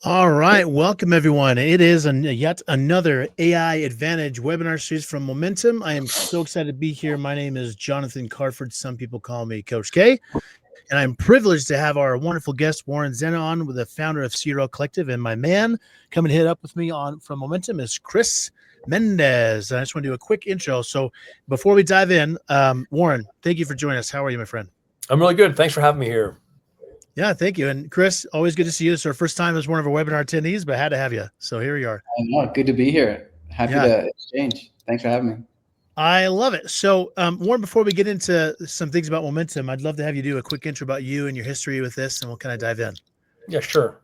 All right, welcome everyone. It is yet another AI Advantage webinar series from Momentum. I am so excited to be here. My name is Jonathan Carford. Some people call me Coach K, and I'm privileged to have our wonderful guest Warren Zenna on, with the founder of CRO Collective, and my man coming to hit up with me on from Momentum is Chris Mendez. I just want to do a quick intro. So before we dive in, Warren, thank you for joining us. How are you, my friend? I'm really good. Thanks for having me here. Yeah, thank you. And Chris, always good to see you. It's our first time as one of our webinar attendees, but I had to have you. So here we are. Good to be here. Happy Yeah, to exchange. Thanks for having me. I love it. So, Warren, before we get into some things about Momentum, I'd love to have you do a quick intro about you and your history with this, and we'll kind of dive in. Yeah, sure.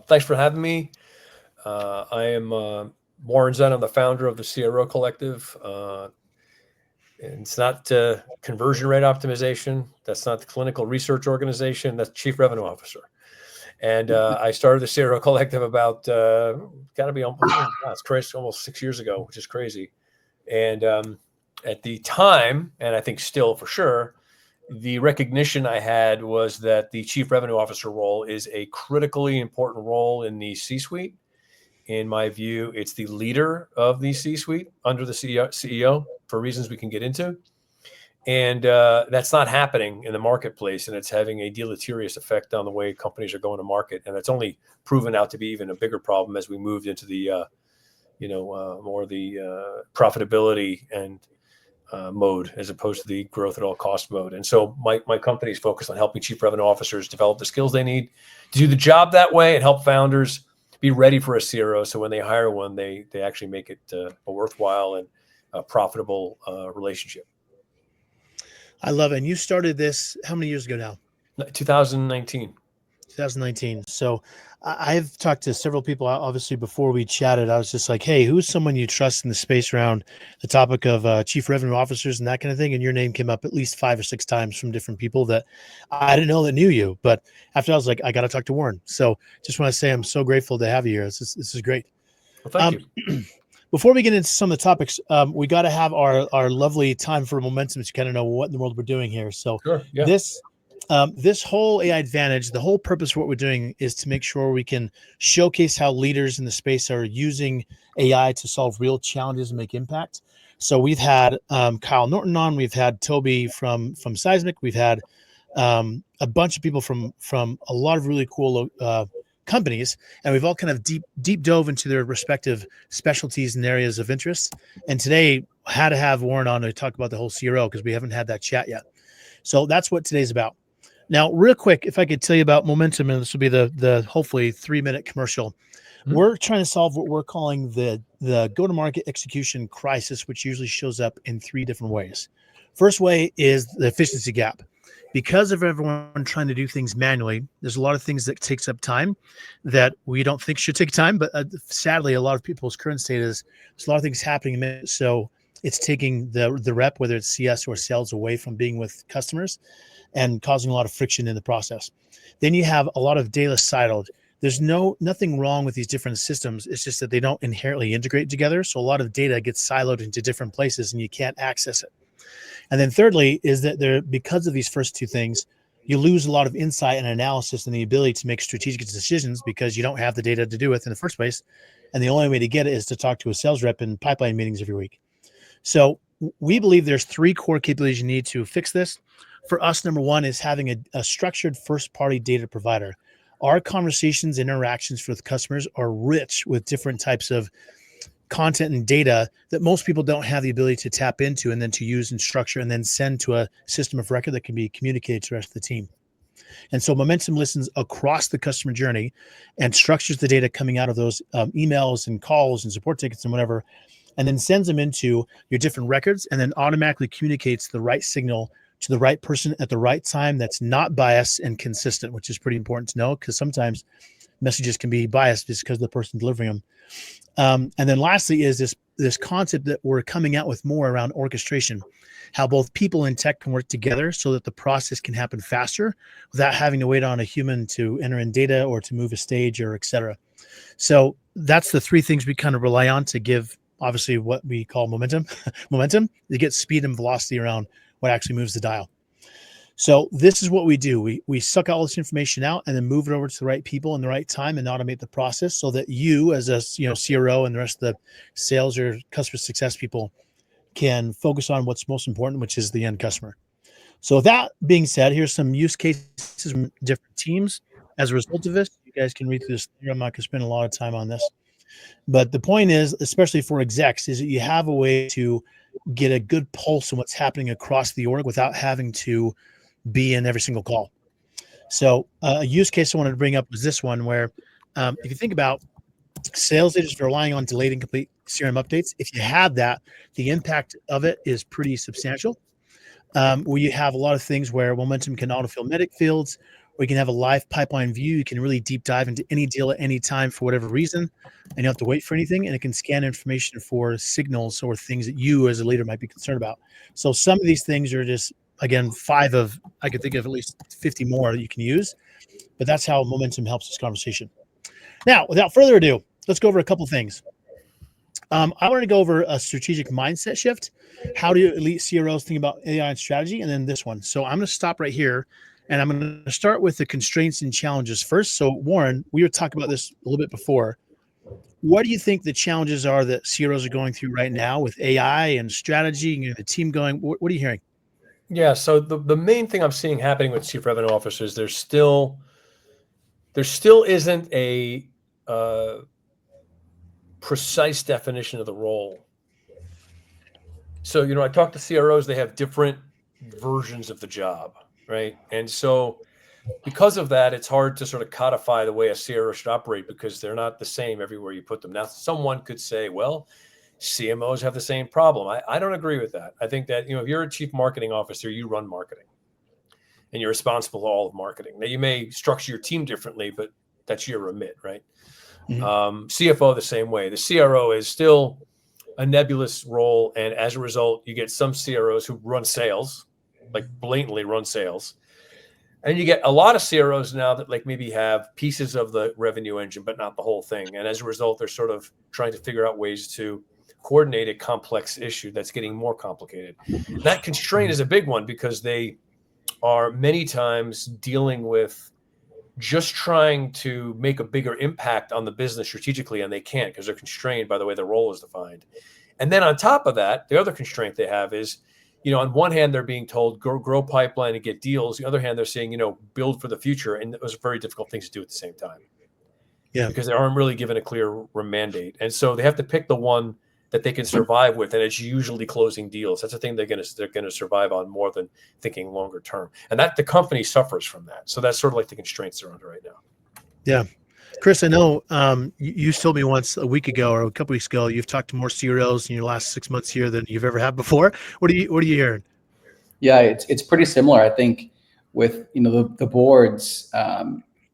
Thanks for having me. I am Warren Zenna. I'm the founder of the CRO Collective. And it's not conversion rate optimization. That's not the clinical research organization. That's Chief Revenue Officer. And I started the CRO Collective about, got to be it's crazy, almost 6 years ago, which is crazy. And at the time, and I think still for sure, the recognition I had was that the Chief Revenue Officer role is a critically important role in the C-suite. In my view, it's the leader of the C-suite under the CEO for reasons we can get into. And that's not happening in the marketplace, and it's having a deleterious effect on the way companies are going to market. And it's only proven out to be even a bigger problem as we moved into the, more the profitability and mode as opposed to the growth at all cost mode. And so my company is focused on helping chief revenue officers develop the skills they need to do the job that way and help founders be ready for a CRO. So when they hire one, they actually make it a worthwhile and profitable relationship. I love it. And you started this how many years ago now? 2019. 2019. So I've talked to several people, obviously, before we chatted. I was just like, hey, who's someone you trust in the space around the topic of chief revenue officers and that kind of thing? And your name came up at least 5 or 6 times from different people that I didn't know that knew you. But after I was like, I got to talk to Warren. So just want to say I'm so grateful to have you here. This is great. Well, thank you. Before we get into some of the topics, we got to have our lovely time for Momentum to kind of know what in the world we're doing here. So Sure, yeah. This whole AI Advantage, the whole purpose of what we're doing is to make sure we can showcase how leaders in the space are using AI to solve real challenges and make impact. So we've had Kyle Norton on, we've had Toby from Seismic, we've had a bunch of people from a lot of really cool companies, and we've all kind of deep dove into their respective specialties and areas of interest. And today I had to have Warren on to talk about the whole CRO because we haven't had that chat yet. So that's what today's about. Now, real quick, if I could tell you about Momentum, and this will be the hopefully 3-minute commercial. Mm-hmm. We're trying to solve what we're calling the go-to-market execution crisis, which usually shows up in 3 different ways. First way is the efficiency gap. Because of everyone trying to do things manually, there's a lot of things that takes up time that we don't think should take time. But sadly, a lot of people's current state is there's a lot of things happening. So it's taking the rep, whether it's CS or sales, away from being with customers and causing a lot of friction in the process. Then you have a lot of data siloed. There's nothing wrong with these different systems. It's just that they don't inherently integrate together. So a lot of data gets siloed into different places and you can't access it. And then thirdly is that because of these first 2 things, you lose a lot of insight and analysis and the ability to make strategic decisions because you don't have the data to do it in the first place. And the only way to get it is to talk to a sales rep in pipeline meetings every week. So we believe there's 3 core capabilities you need to fix this. For us, number 1 is having a structured first-party data provider. Our conversations, interactions with customers are rich with different types of content and data that most people don't have the ability to tap into and then to use and structure and then send to a system of record that can be communicated to the rest of the team. And so Momentum listens across the customer journey and structures the data coming out of those emails and calls and support tickets and whatever, and then sends them into your different records and then automatically communicates the right signal to the right person at the right time that's not biased and consistent, which is pretty important to know because sometimes messages can be biased just because of the person delivering them. And then lastly is this concept that we're coming out with more around orchestration, how both people and tech can work together so that the process can happen faster without having to wait on a human to enter in data or to move a stage or et cetera. So that's the 3 things we kind of rely on to give, obviously, what we call momentum to get speed and velocity around what actually moves the dial. So this is what we do. We suck all this information out and then move it over to the right people in the right time and automate the process so that you as a CRO and the rest of the sales or customer success people can focus on what's most important, which is the end customer. So with that being said, here's some use cases from different teams. As a result of this, you guys can read through this. I'm not going to spend a lot of time on this. But the point is, especially for execs, is that you have a way to get a good pulse on what's happening across the org without having to be in every single call. So a use case I wanted to bring up was this one where if you think about sales leaders relying on delayed and complete CRM updates, if you have that, the impact of it is pretty substantial. Where you have a lot of things where momentum can autofill medic fields, or you can have a live pipeline view. You can really deep dive into any deal at any time for whatever reason, and you don't have to wait for anything. And it can scan information for signals or things that you as a leader might be concerned about. So some of these things are just, again, 5 of, I could think of at least 50 more that you can use, but that's how momentum helps this conversation. Now, without further ado, let's go over a couple of things. I wanted to go over a strategic mindset shift. How do elite CROs think about AI and strategy? And then this one. So I'm going to stop right here and I'm going to start with the constraints and challenges first. So Warren, we were talking about this a little bit before. What do you think the challenges are that CROs are going through right now with AI and strategy and the team going? What are you hearing? Yeah. So the main thing I'm seeing happening with chief revenue officers, there still isn't a precise definition of the role. So, I talk to CROs, they have different versions of the job, right? And so because of that, it's hard to sort of codify the way a CRO should operate because they're not the same everywhere you put them. Now, someone could say, well, CMOs have the same problem. I don't agree with that. I think that, if you're a chief marketing officer, you run marketing and you're responsible for all of marketing. Now, you may structure your team differently, but that's your remit, right? Mm-hmm. CFO the same way. The CRO is still a nebulous role, and as a result, you get some CROs who run sales, like blatantly run sales, and you get a lot of CROs now that like maybe have pieces of the revenue engine, but not the whole thing. And as a result, they're sort of trying to figure out ways to coordinate a complex issue that's getting more complicated. That constraint is a big one because they are many times dealing with just trying to make a bigger impact on the business strategically, and they can't because they're constrained by the way the role is defined. And then on top of that, the other constraint they have is, on one hand, they're being told grow pipeline and get deals. The other hand, they're saying, build for the future. And those are very difficult things to do at the same time. Yeah, because they aren't really given a clear mandate. And so they have to pick the one that they can survive with, and it's usually closing deals. That's the thing they're going to survive on more than thinking longer term. And that the company suffers from that. So that's sort of like the constraints they're under right now. Yeah. Chris, I know you told me once a week ago or a couple weeks ago, you've talked to more CROs in your last 6 months here than you've ever had before. What are you hearing? Yeah, it's pretty similar. I think with the boards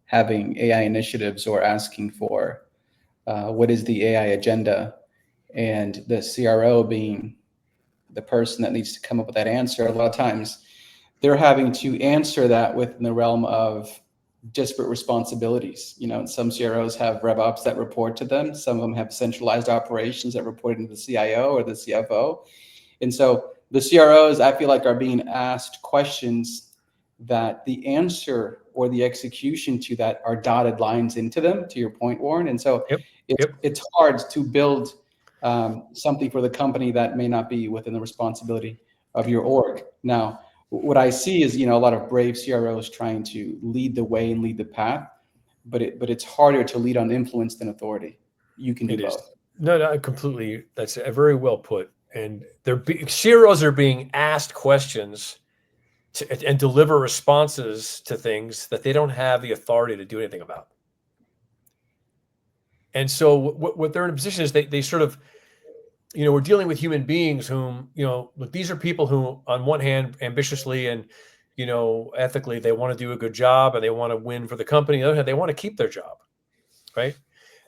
having AI initiatives or asking for what is the AI agenda, and the CRO being the person that needs to come up with that answer. A lot of times they're having to answer that within the realm of disparate responsibilities. Some CROs have RevOps that report to them. Some of them have centralized operations that report into the CIO or the CFO. And so the CROs, I feel like, are being asked questions that the answer or the execution to that are dotted lines into them, to your point, Warren. And so it's hard to build something for the company that may not be within the responsibility of your org. Now, what I see is, a lot of brave CROs trying to lead the way and lead the path, but it's harder to lead on influence than authority. You can do both. No, completely. That's very well put. And CROs are being asked questions and deliver responses to things that they don't have the authority to do anything about. And so what they're in a position is they sort of, we're dealing with human beings whom, look, these are people who on one hand, ambitiously and, ethically, they want to do a good job and they want to win for the company. On the other hand, they want to keep their job, right?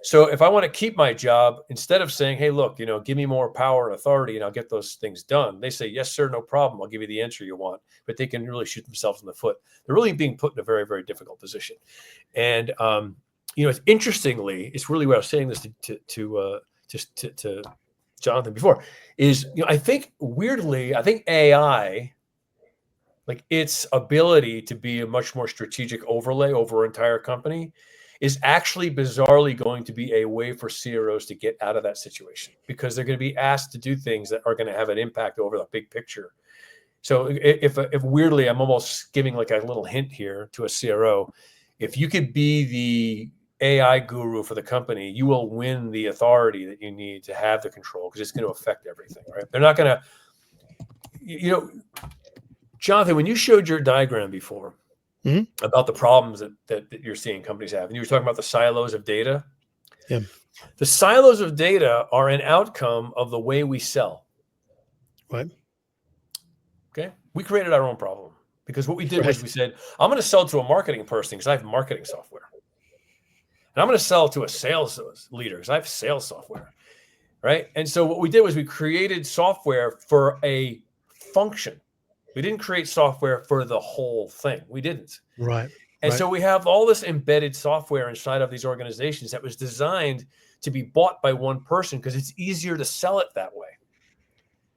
So if I want to keep my job, instead of saying, hey, look, give me more power and authority and I'll get those things done, they say, yes, sir, no problem. I'll give you the answer you want. But they can really shoot themselves in the foot. They're really being put in a very, very difficult position. And, it's interestingly, it's really what I was saying this to Jonathan before, is, I think weirdly, AI like its ability to be a much more strategic overlay over an entire company, is actually bizarrely going to be a way for CROs to get out of that situation, because they're going to be asked to do things that are going to have an impact over the big picture. So if weirdly, I'm almost giving like a little hint here to a CRO, if you could be the AI guru for the company, you will win the authority that you need to have the control, because it's going to affect everything, right? They're not going to, you know, Jonathan, when you showed your diagram before about the problems that you're seeing companies have, and you were talking about the silos of data. Yeah. The silos of data are an outcome of the way we sell. Right. Okay. We created our own problem, because what we did was Right. we said, I'm going to sell to a marketing person because I have marketing software. And I'm going to sell to a sales leader because I have sales software. Right. And so what we did was we created software for a function. We didn't create software for the whole thing. We didn't. Right. And so we have all this embedded software inside of these organizations that was designed to be bought by one person because it's easier to sell it that way.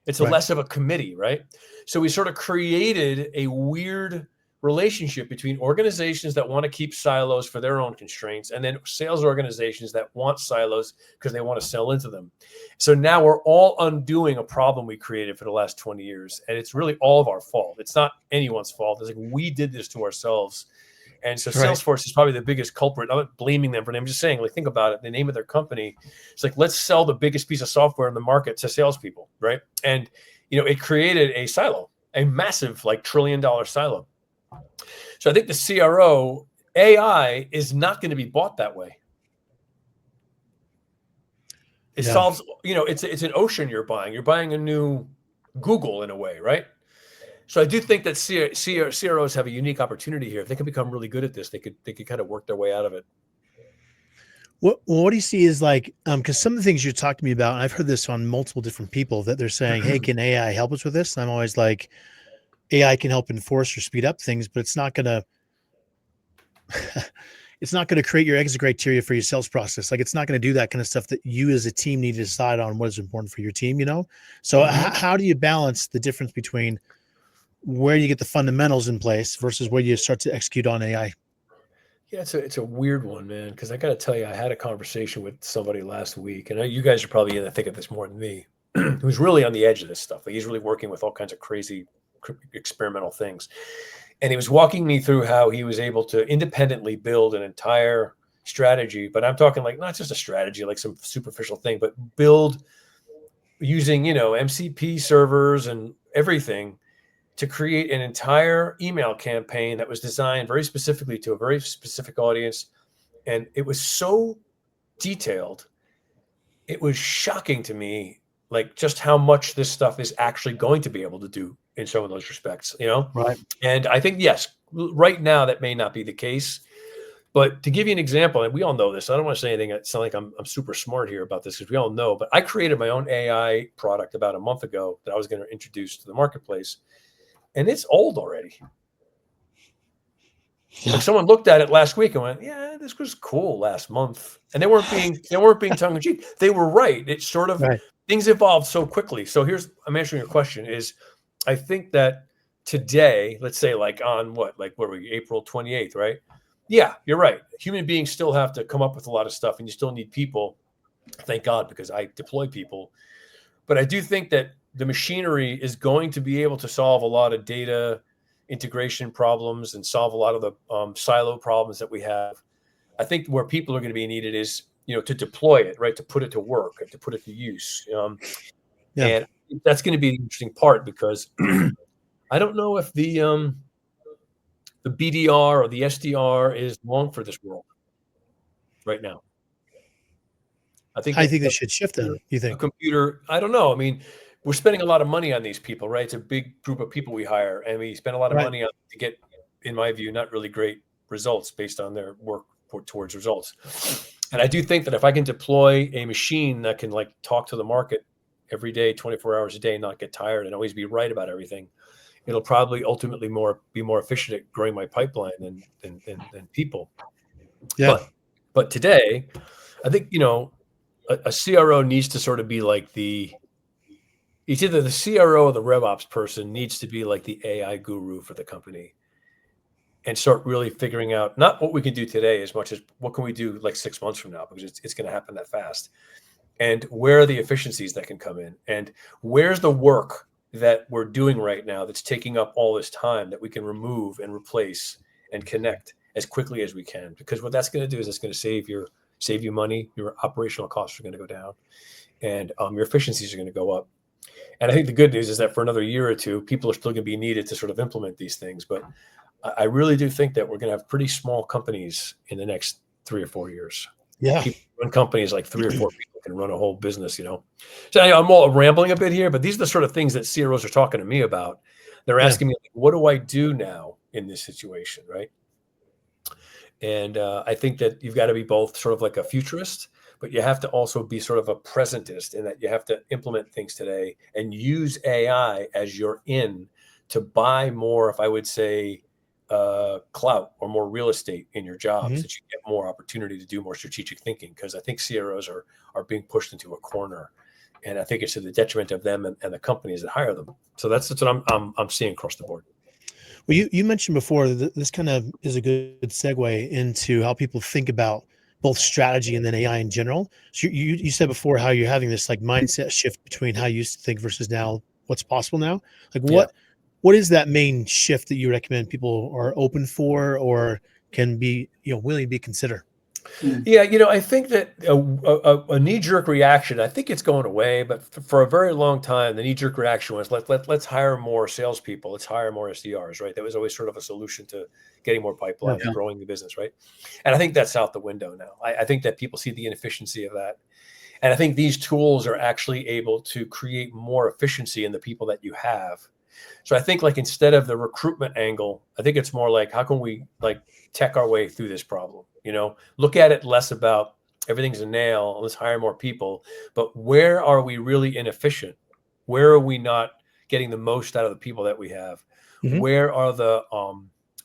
It's less of a committee, right? So we sort of created a weird relationship between organizations that want to keep silos for their own constraints, and then sales organizations that want silos because they want to sell into them. So now we're all undoing a problem we created for the last 20 years. And it's really all of our fault. It's not anyone's fault. It's like we did this to ourselves. And so Salesforce is probably the biggest culprit. I'm not blaming them for it. I'm just saying, like, think about it. The name of their company, it's like, let's sell the biggest piece of software in the market to salespeople, right? And, you know, it created a silo, a massive, like, $1 trillion silo. So I think the CRO AI is not going to be bought that way. It solves, you know, it's an ocean you're buying. You're buying a new Google in a way, right? So I do think that CROs have a unique opportunity here. If they can become really good at this, they could kind of work their way out of it. What do you see is like, because some of the things you talked to me about, and I've heard this on multiple different people, that they're saying, hey, can AI help us with this? And I'm always like, AI can help enforce or speed up things, but it's not going to, it's not going to create your exit criteria for your sales process. Like, it's not going to do that kind of stuff that you as a team need to decide on what is important for your team, you know? So how do you balance the difference between where you get the fundamentals in place versus where you start to execute on AI? Yeah, it's a weird one, man, because I got to tell you, I had a conversation with somebody last week, and you guys are probably in the thick of this more than me, who's really on the edge of this stuff. Like, he's really working with all kinds of crazy experimental things. And he was walking me through how he was able to independently build an entire strategy, but I'm talking like not just a strategy, like some superficial thing, but build using, you know, MCP servers and everything to create an entire email campaign that was designed very specifically to a very specific audience. And it was so detailed. It was shocking to me, like, just how much this stuff is actually going to be able to do in some of those respects, you know? Right. And I think, yes, right now that may not be the case. But to give you an example, and we all know this, I don't want to say anything that sounds like I'm super smart here about this, because we all know, but I created my own AI product about a month ago that I was going to introduce to the marketplace. And it's old already. Yeah. Like, someone looked at it last week and went, yeah, this was cool last month. And they weren't being tongue in cheek. They were right. It's sort of, things evolved so quickly. So I'm answering your question is, I think that today, let's say like on what are we, April 28th, right? Yeah, you're right. Human beings still have to come up with a lot of stuff, and you still need people. Thank God, because I deploy people. But I do think that the machinery is going to be able to solve a lot of data integration problems and solve a lot of the silo problems that we have. I think where people are going to be needed is, you know, to deploy it, right? To put it to work, to put it to use. And that's going to be the interesting part, because I don't know if the BDR or the SDR is long for this world right now. I think they should shift them. You think? A computer, I don't know. I mean, we're spending a lot of money on these people, right? It's a big group of people we hire, and we spend a lot of money on to get, in my view, not really great results based on their work towards results. And I do think that if I can deploy a machine that can, like, talk to the market every day, 24 hours a day, not get tired and always be right about everything, it'll probably ultimately be more efficient at growing my pipeline than people. Yeah. But today, I think, you know, a CRO needs to sort of be like the it's either the CRO or the RevOps person needs to be like the AI guru for the company and start really figuring out not what we can do today as much as what can we do like 6 months from now, because it's going to happen that fast. And where are the efficiencies that can come in? And where's the work that we're doing right now that's taking up all this time that we can remove and replace and connect as quickly as we can? Because what that's going to do is it's going to save you money. Your operational costs are going to go down, and your efficiencies are going to go up. And I think the good news is that for another year or two, people are still going to be needed to sort of implement these things. But I really do think that we're going to have pretty small companies in the next 3 or 4 years. Yeah. People run companies like 3 or 4 people can run a whole business, you know. So I'm all rambling a bit here, but these are the sort of things that CROs are talking to me about. They're asking me, like, what do I do now in this situation, right? And I think that you've got to be both sort of like a futurist, but you have to also be sort of a presentist in that you have to implement things today and use AI as your in to buy more, if I would say, clout or more real estate in your jobs, that you get more opportunity to do more strategic thinking. Because I think CROs are being pushed into a corner, and I think it's to the detriment of them and the companies that hire them. So that's what I'm seeing across the board. Well, you mentioned before that this kind of is a good segue into how people think about both strategy and then AI in general. So you said before how you're having this like mindset shift between how you used to think versus now what's possible now. Like what is that main shift that you recommend people are open for or can be, willing to be considered? Yeah, I think that a knee-jerk reaction, I think it's going away, but for a very long time, the knee-jerk reaction was let's hire more salespeople, let's hire more SDRs, right? That was always sort of a solution to getting more pipeline and growing the business, right? And I think that's out the window now. I think that people see the inefficiency of that. And I think these tools are actually able to create more efficiency in the people that you have. So I think like instead of the recruitment angle, I think it's more like how can we like tech our way through this problem? Look at it less about everything's a nail, let's hire more people, but where are we really inefficient? Where are we not getting the most out of the people that we have? Where are the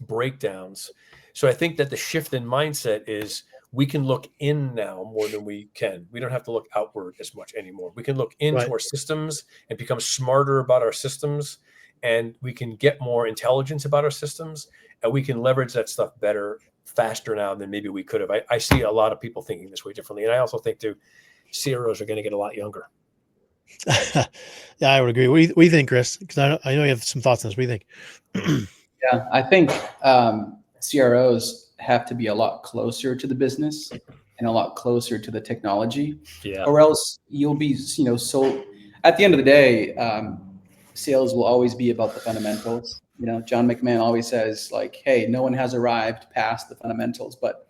breakdowns? So I think that the shift in mindset is we can look in now more than we can. We don't have to look outward as much anymore. We can look into our systems and become smarter about our systems, and we can get more intelligence about our systems, and we can leverage that stuff better, faster now than maybe we could have. I see a lot of people thinking this way differently. And I also think too, CROs are going to get a lot younger. Yeah, I would agree. What do you think, Chris? Because I know you have some thoughts on this. What do you think? Yeah, I think CROs have to be a lot closer to the business and a lot closer to the technology, or else you'll be, so at the end of the day, sales will always be about the fundamentals. John McMahon always says like, hey, no one has arrived past the fundamentals, but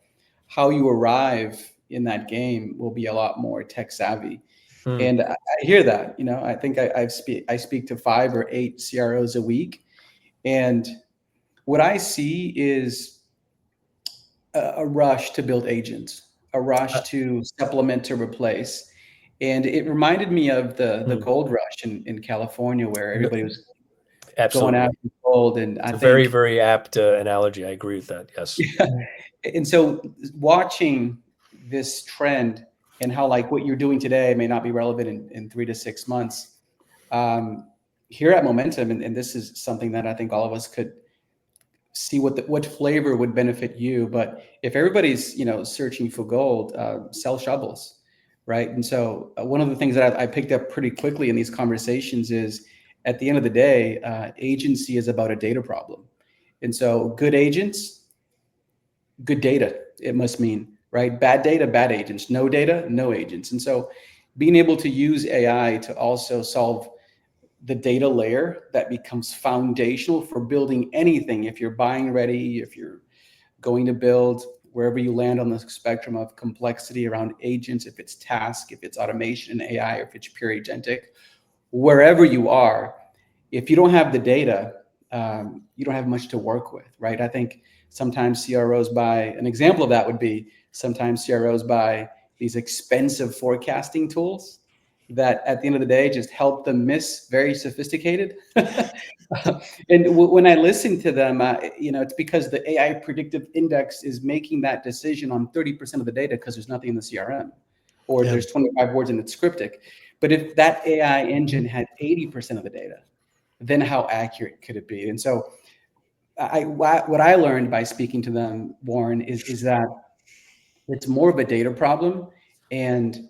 how you arrive in that game will be a lot more tech savvy. And I hear that, I think I speak to 5 or 8 CROs a week. And what I see is a rush to build agents, a rush to supplement, to replace. And it reminded me of the gold rush in California, where everybody was going after gold. And I think very, very apt analogy. I agree with that. Yes. Yeah. And so watching this trend and how like what you're doing today may not be relevant in 3 to 6 months, here at Momentum, and this is something that I think all of us could see what flavor would benefit you. But if everybody's, searching for gold, sell shovels, right? And so one of the things that I picked up pretty quickly in these conversations is at the end of the day, agency is about a data problem. And so good agents, good data, it must mean, right? Bad data, bad agents. No data, no agents. And so being able to use AI to also solve the data layer that becomes foundational for building anything. If you're buying ready, if you're going to build, wherever you land on the spectrum of complexity around agents, if it's task, if it's automation and AI, or if it's pure agentic, wherever you are, if you don't have the data, you don't have much to work with, right? I think sometimes CROs buy, an example of that would be sometimes CROs buy these expensive forecasting tools that at the end of the day just help them miss very sophisticated. And when I listen to them, it's because the AI predictive index is making that decision on 30% of the data because there's nothing in the CRM. or Yeah. there's 25 words and it's cryptic. But if that AI engine had 80% of the data, then how accurate could it be? And so what I learned by speaking to them, Warren, is that it's more of a data problem. And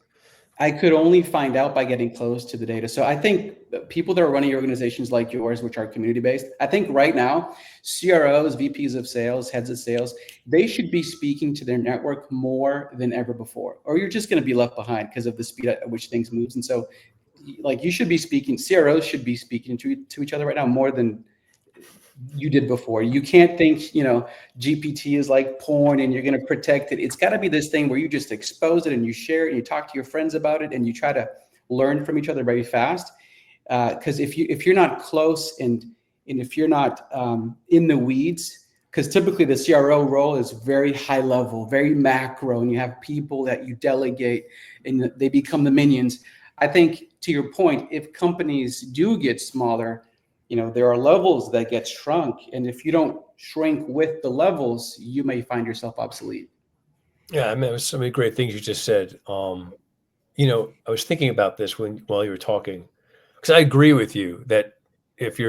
I could only find out by getting close to the data. So I think people that are running organizations like yours, which are community-based, I think right now, CROs, VPs of sales, heads of sales, they should be speaking to their network more than ever before, or you're just going to be left behind because of the speed at which things moves. And so like you should be speaking, CROs should be speaking to each other right now more than you did before. You can't think, GPT is like porn and you're going to protect it. It's got to be this thing where you just expose it and you share it and you talk to your friends about it and you try to learn from each other very fast. Because if you're not close and if you're not in the weeds, because typically the CRO role is very high level, very macro, and you have people that you delegate and they become the minions. I think to your point, if companies do get smaller, there are levels that get shrunk. And if you don't shrink with the levels, you may find yourself obsolete. Yeah, I mean, it was so many great things you just said. I was thinking about this while you were talking, because I agree with you that if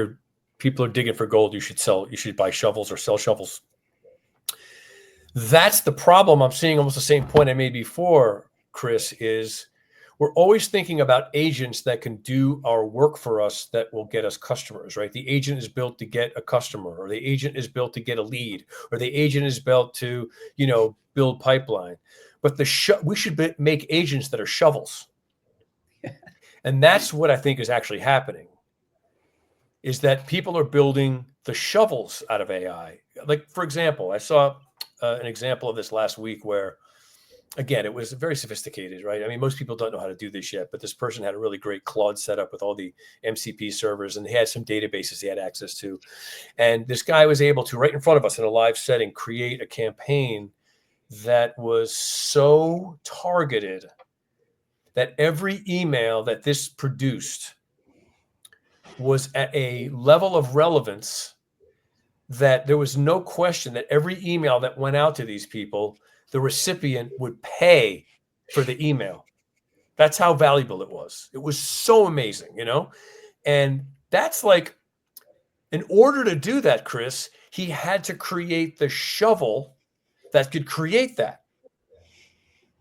people are digging for gold, you should buy shovels or sell shovels. That's the problem. I'm seeing almost the same point I made before, Chris, is we're always thinking about agents that can do our work for us that will get us customers, right? The agent is built to get a customer, or the agent is built to get a lead, or the agent is built to, build pipeline. But we should make agents that are shovels. And that's what I think is actually happening, is that people are building the shovels out of AI. Like, for example, I saw an example of this last week where, again, it was very sophisticated, right? I mean, most people don't know how to do this yet, but this person had a really great Claude setup with all the MCP servers, and he had some databases he had access to. And this guy was able to, right in front of us in a live setting, create a campaign that was so targeted that every email that this produced was at a level of relevance that there was no question that every email that went out to these people, the recipient would pay for the email. That's how valuable it was. It was so amazing, And that's like, in order to do that, Chris, he had to create the shovel that could create that.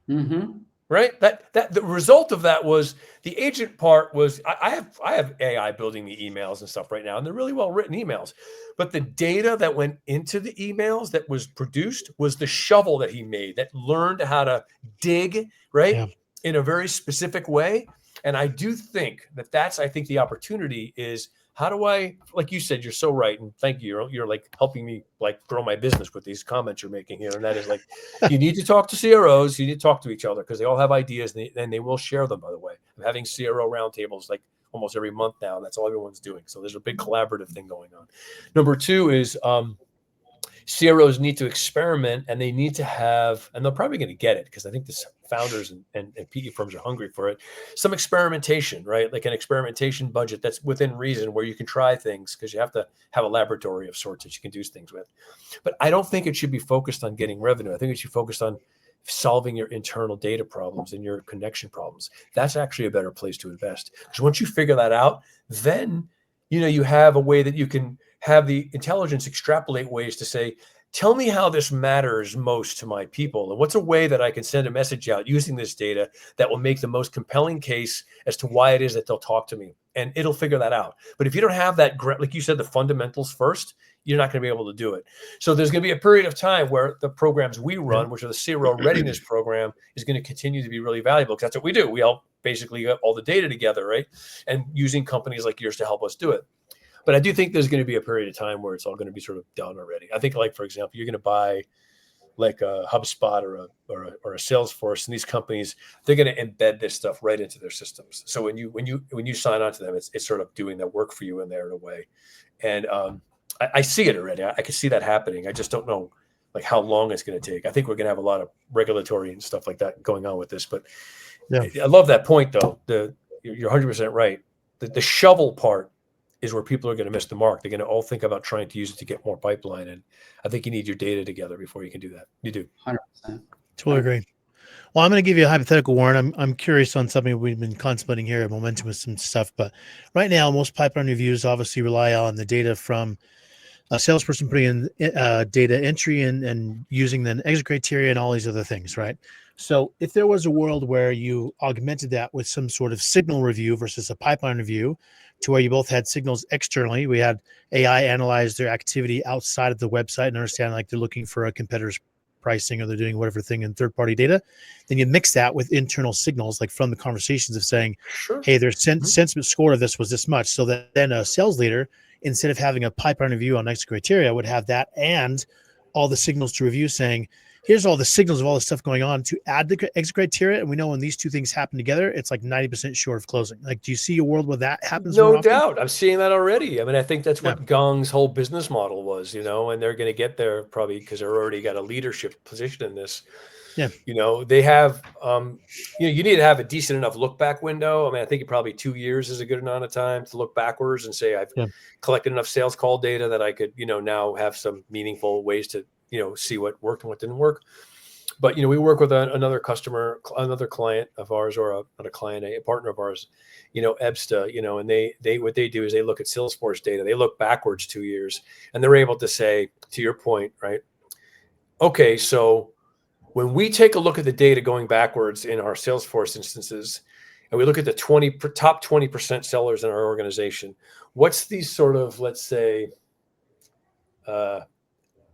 Mm-hmm. Right? That the result of that was the agent part was I have AI building the emails and stuff right now, and they're really well written emails. But the data that went into the emails that was produced was the shovel that he made that learned how to dig, right? In a very specific way. And I do think that's the opportunity is, how do I, like you said, you're so right. And thank you. You're like helping me like grow my business with these comments you're making here. And that is like, you need to talk to CROs. You need to talk to each other because they all have ideas and they will share them, by the way. I'm having CRO roundtables like almost every month now. And that's all everyone's doing. So there's a big collaborative thing going on. Number two is CROs need to experiment, and they need to have, and they're probably going to get it because I think the founders and PE firms are hungry for it, some experimentation, right? Like an experimentation budget that's within reason where you can try things because you have to have a laboratory of sorts that you can do things with. But I don't think it should be focused on getting revenue. I think it should focus on solving your internal data problems and your connection problems. That's actually a better place to invest. Because once you figure that out, then you have a way that you can have the intelligence extrapolate ways to say, tell me how this matters most to my people. And what's a way that I can send a message out using this data that will make the most compelling case as to why it is that they'll talk to me. And it'll figure that out. But if you don't have that, like you said, the fundamentals first, you're not going to be able to do it. So there's going to be a period of time where the programs we run, which are the CRO readiness program, is going to continue to be really valuable because that's what we do. We help basically get all the data together, right? And using companies like yours to help us do it. But I do think there's going to be a period of time where it's all going to be sort of done already. I think, like, for example, you're going to buy like a HubSpot or a Salesforce, and these companies, they're going to embed this stuff right into their systems. So when you sign on to them, it's sort of doing that work for you in there in a way. And I see it already. I can see that happening. I just don't know like how long it's going to take. I think we're going to have a lot of regulatory and stuff like that going on with this. But I love that point, though. You're 100% right. The shovel part is where people are going to miss the mark. They're going to all think about trying to use it to get more pipeline. And I think you need your data together before you can do that. You do. 100%. Totally agree. Well, I'm going to give you a hypothetical, Warren. I'm curious on something we've been contemplating here at Momentum with some stuff. But right now, most pipeline reviews obviously rely on the data from a salesperson putting in data entry and using then exit criteria and all these other things, right? So if there was a world where you augmented that with some sort of signal review versus a pipeline review, to where you both had signals externally, we had AI analyze their activity outside of the website and understand like they're looking for a competitor's pricing or they're doing whatever thing in third-party data, then you mix that with internal signals like from the conversations of saying, Sure. hey, their sentiment score of this was this much. So that then a sales leader, instead of having a pipeline review on exit criteria, would have that and all the signals to review saying, here's all the signals of all the stuff going on to add the exit criteria. And we know when these two things happen together, it's like 90% short of closing. Like, do you see a world where that happens more No often? doubt. I'm seeing that already. I mean, I think that's Yeah. what Gong's whole business model was, and they're going to get there probably because they're already got a leadership position in this. Yeah. They have, you need to have a decent enough look back window. I mean, I think probably 2 years is a good amount of time to look backwards and say, I've collected enough sales call data that I could, now have some meaningful ways to, see what worked and what didn't work. But, we work with another customer, another client of ours, or not a client, a partner of ours, Ebsta, and they what they do is they look at Salesforce data. They look backwards 2 years and they're able to say, to your point, right? Okay, so when we take a look at the data going backwards in our Salesforce instances, and we look at the top 20% sellers in our organization, what's the sort of, let's say,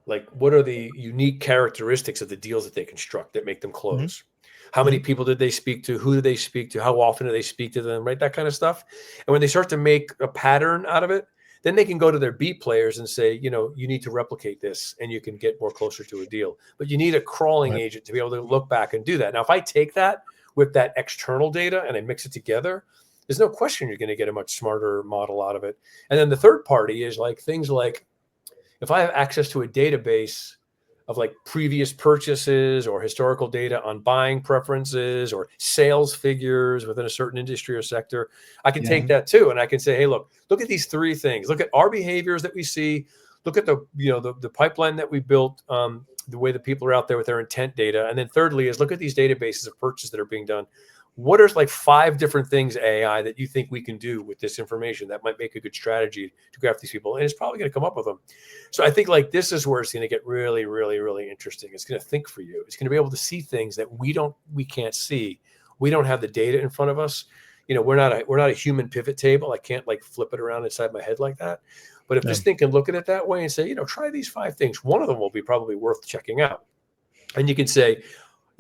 like, what are the unique characteristics of the deals that they construct that make them close? How many people did they speak to? Who did they speak to? How often do they speak to them? Right? That kind of stuff. And when they start to make a pattern out of it, then they can go to their B players and say, you need to replicate this and you can get more closer to a deal. But you need a crawling agent to be able to look back and do that. Now, if I take that with that external data and I mix it together, there's no question you're going to get a much smarter model out of it. And then the third party is like things like, if I have access to a database of like previous purchases or historical data on buying preferences or sales figures within a certain industry or sector, I can take that too. And I can say, hey, look at these three things. Look at our behaviors that we see. Look at the pipeline that we built, the way the people are out there with their intent data. And then thirdly is look at these databases of purchase that are being done. What are like 5 different things, AI, that you think we can do with this information that might make a good strategy to go after these people? And it's probably going to come up with them. So I think like this is where it's going to get really, really, really interesting. It's going to think for you. It's going to be able to see things that we can't see. We don't have the data in front of us. We're not a human pivot table. I can't like flip it around inside my head like that. But if this thing can look at it that way and say, try these 5 things, one of them will be probably worth checking out. And you can say,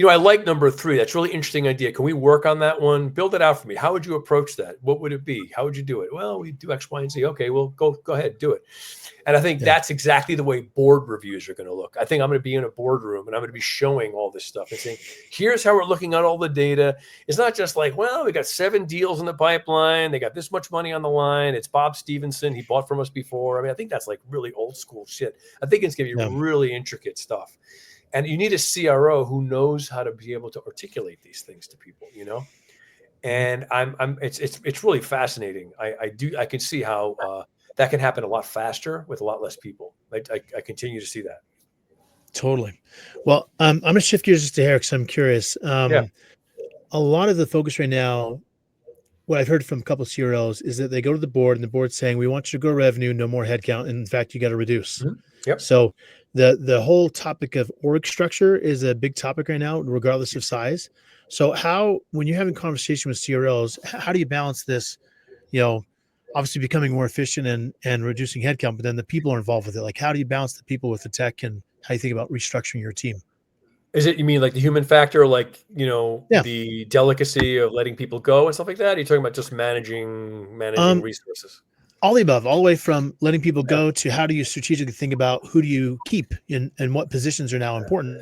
I like number 3. That's a really interesting idea. Can we work on that one? Build it out for me. How would you approach that? What would it be? How would you do it? Well, we do X, Y, and Z. Okay, well, go ahead, do it. And I think that's exactly the way board reviews are going to look. I think I'm going to be in a boardroom and I'm going to be showing all this stuff and saying, here's how we're looking at all the data. It's not just like, well, we got 7 deals in the pipeline. They got this much money on the line. It's Bob Stevenson. He bought from us before. I mean, I think that's like really old school shit. I think it's going to be really intricate stuff. And you need a CRO who knows how to be able to articulate these things to people, And it's really fascinating. I can see how that can happen a lot faster with a lot less people. I continue to see that. Totally. Well, I'm going to shift gears just to here because I'm curious. A lot of the focus right now, what I've heard from a couple of CROs is that they go to the board and the board's saying, we want you to grow revenue, no more headcount. And in fact, you got to reduce. Yep. So the whole topic of org structure is a big topic right now, regardless of size. So when you're having conversation with CROs, how do you balance this, obviously becoming more efficient and reducing headcount, but then the people are involved with it? Like, how do you balance the people with the tech, and how you think about restructuring your team? You mean like the human factor, like, the delicacy of letting people go and stuff like that? Are you talking about just managing resources? All the above, all the way from letting people go to how do you strategically think about who do you keep and what positions are now important,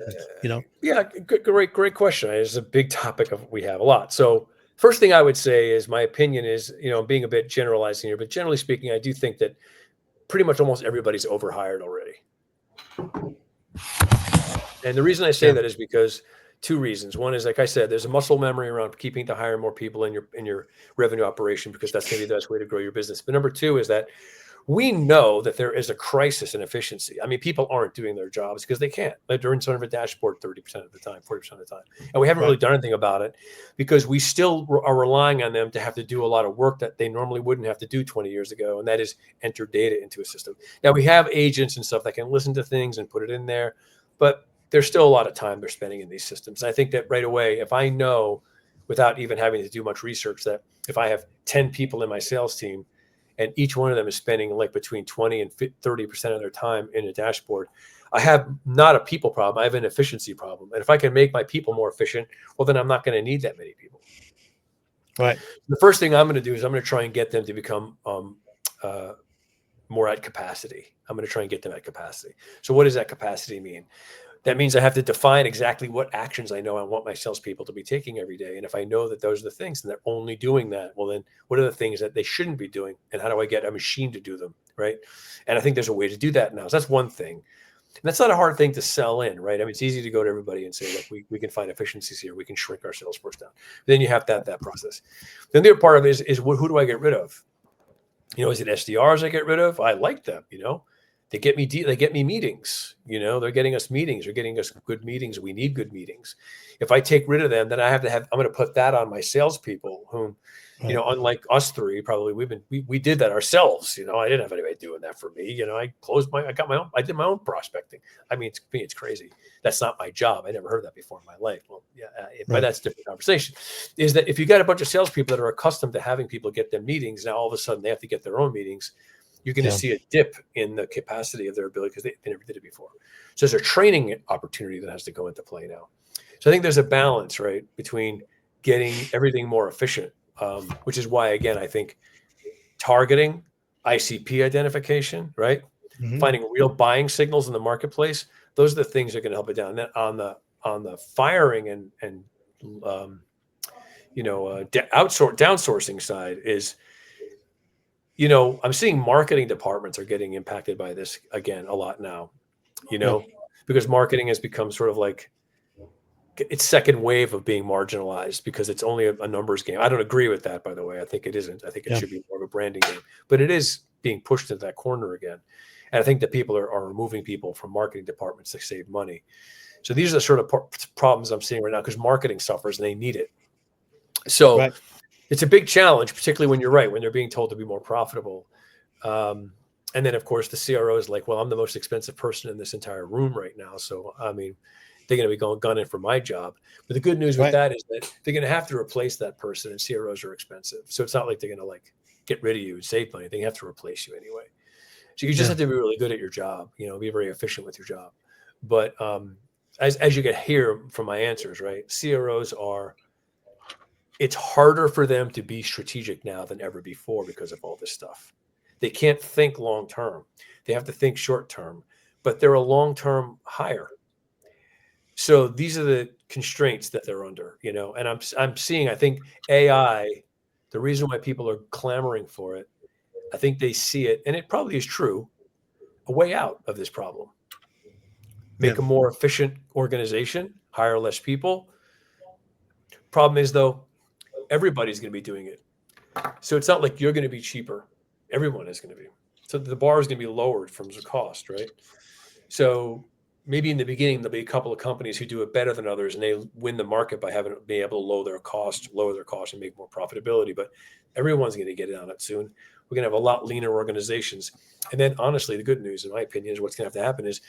Yeah, great question. It's a big topic we have a lot. So first thing I would say is my opinion is, being a bit generalizing here, but generally speaking, I do think that pretty much almost everybody's overhired already. And the reason I say that is because 2 reasons. One is, like I said, there's a muscle memory around keeping to hire more people in your revenue operation, because that's going to be the best way to grow your business. But number 2 is that We know that there is a crisis in efficiency. I mean, people aren't doing their jobs because they can't. They're in front of a dashboard 30% of the time, 40% of the time. And we haven't really done anything about it because we still are relying on them to have to do a lot of work that they normally wouldn't have to do 20 years ago. And that is enter data into a system. Now, we have agents and stuff that can listen to things and put it in there, but there's still a lot of time they're spending in these systems. And I think that right away, if I know without even having to do much research that if I have 10 people in my sales team, and each one of them is spending like between 20 and 30% of their time in a dashboard, I have not a people problem. I have an efficiency problem. And if I can make my people more efficient, well, then I'm not going to need that many people. Right. The first thing I'm going to do is I'm going to try and get them to become more at capacity. I'm going to try and get them at capacity. So what does that capacity mean? That means I have to define exactly what actions I know I want my salespeople to be taking every day. And if I know that those are the things and they're only doing that, well, then what are the things that they shouldn't be doing? And how do I get a machine to do them? Right. And I think there's a way to do that now. So that's one thing. And that's not a hard thing to sell in, right? I mean, it's easy to go to everybody and say, look, we can find efficiencies here. We can shrink our sales force down. Then you have that process. Then the other part of it is who do I get rid of? Is it SDRs I get rid of? I like them, They get me meetings, they're getting us meetings, they're getting us good meetings. We need good meetings. If I take rid of them, then I'm going to put that on my salespeople whom, unlike us three, probably we did that ourselves. I didn't have anybody doing that for me. I did my own prospecting. I mean, it's crazy. That's not my job. I never heard that before in my life. Well, yeah, but that's a different conversation. Is that if you got a bunch of salespeople that are accustomed to having people get them meetings, now all of a sudden they have to get their own meetings, you're going to see a dip in the capacity of their ability because they never did it before. So there's a training opportunity that has to go into play now. So I think there's a balance, right, between getting everything more efficient, which is why, again, I think targeting, ICP identification, right, finding real buying signals in the marketplace, those are the things that are going to help it down. And then on the firing and downsourcing side is, I'm seeing marketing departments are getting impacted by this again a lot now, because marketing has become sort of like its second wave of being marginalized because it's only a numbers game. I don't agree with that, by the way. I think it isn't. I think it should be more of a branding game, but it is being pushed into that corner again. And I think that people are removing people from marketing departments to save money. So these are the sort of problems I'm seeing right now because marketing suffers and they need it. So it's a big challenge, particularly when you're right, when they're being told to be more profitable. And then, of course, the CRO is like, well, I'm the most expensive person in this entire room right now. So, I mean, they're going to be gunning for my job. But the good news with that is that they're going to have to replace that person, and CROs are expensive. So it's not like they're going to get rid of you and save money. They have to replace you anyway. So you just have to be really good at your job, be very efficient with your job. But as you can hear from my answers, right, CROs it's harder for them to be strategic now than ever before because of all this stuff. They can't think long term. They have to think short term, but they're a long-term hire. So these are the constraints that they're under, and I'm seeing, I think AI, the reason why people are clamoring for it, I think they see it, and it probably is true, a way out of this problem. Make a more efficient organization, hire less people. Problem is, though, everybody's going to be doing it. So it's not like you're going to be cheaper. Everyone is going to be. So the bar is going to be lowered from the cost, right? So maybe in the beginning, there'll be a couple of companies who do it better than others, and they win the market by being able to lower their cost and make more profitability. But everyone's going to get on it soon. We're going to have a lot leaner organizations. And then, honestly, the good news, in my opinion, is what's going to have to happen is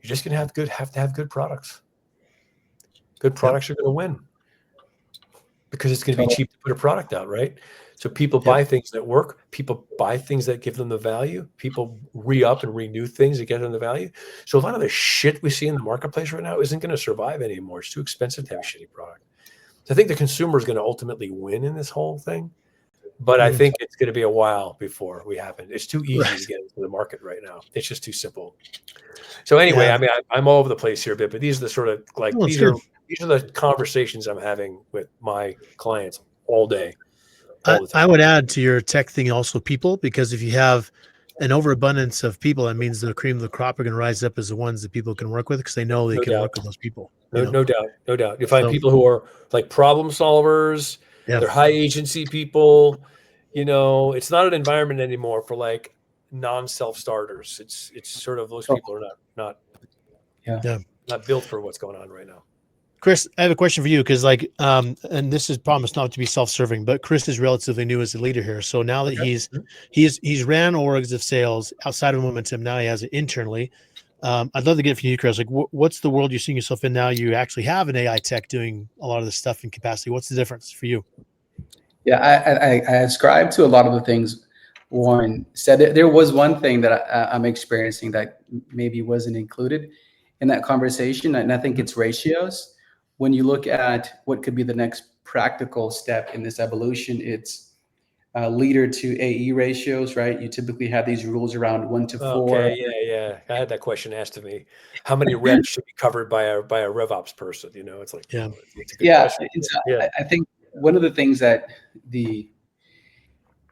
you're just going to have to have good products. Good products are going to win because it's going to be cheap to put a product out, right? So people buy things that work. People buy things that give them the value. People re-up and renew things that get them the value. So a lot of the shit we see in the marketplace right now isn't going to survive anymore. It's too expensive to have a shitty product. So I think the consumer is going to ultimately win in this whole thing. But I think it's going to be a while before we happen. It's too easy to get into the market right now. It's just too simple. So anyway, I mean, I'm all over the place here a bit, but these are the sort of these are the conversations I'm having with my clients all day. I would add to your tech thing also people, because if you have an overabundance of people, that means the cream of the crop are going to rise up as the ones that people can work with because they know they can work with those people. No doubt. You find people who are like problem solvers. They're high agency people. It's not an environment anymore for non-self starters. It's sort of those people are not Yeah. not built for what's going on right now. Chris, I have a question for you because, like, and this is promised not to be self-serving, but Chris is relatively new as a leader here. So now that he's ran orgs of sales outside of Momentum, now he has it internally. I'd love to get from you, Chris. Like, what's the world you're seeing yourself in now? You actually have an AI tech doing a lot of this stuff in capacity. What's the difference for you? Yeah, I ascribe to a lot of the things Warren said. There was one thing that I'm experiencing that maybe wasn't included in that conversation, and I think it's ratios. When you look at what could be the next practical step in this evolution, it's leader to AE ratios, right? You typically have these rules around 1 to 4. Okay, yeah. I had that question asked of me. How many reps should be covered by a RevOps person? You know, it's like, Yeah, it's a good question. I think one of the things that the